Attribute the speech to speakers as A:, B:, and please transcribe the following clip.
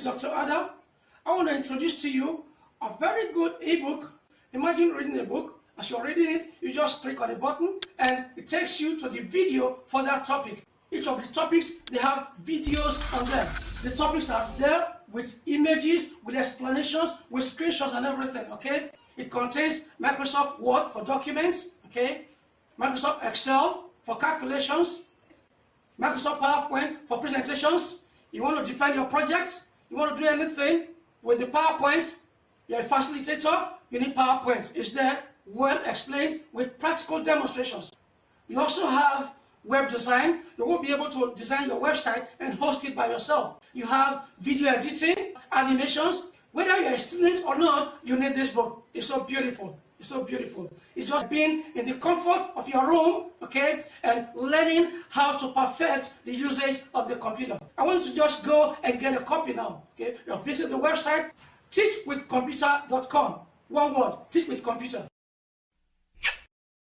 A: Dr. Ada. I want to introduce to you a very good ebook. Imagine reading a book. As you're reading it, you just click on a button and it takes you to the video for that topic. Each of the topics, they have videos on them. The topics are there with images, with explanations, with screenshots and everything, okay? It contains Microsoft Word for documents, okay? Microsoft Excel for calculations, Microsoft PowerPoint for presentations. You want to define your project, you want to do anything with the PowerPoint, you're a facilitator, you need PowerPoint. It's there, well explained, with practical demonstrations. You also have web design. You will be able to design your website and host it by yourself. You have video editing, animations. Whether you're a student or not, you need this book. It's so beautiful. It's so beautiful. It's just being in the comfort of your room, okay, and learning how to perfect the usage of the computer. I want you to just go and get a copy now, okay? You visit the website, teachwithcomputer.com. One word, teach with computer.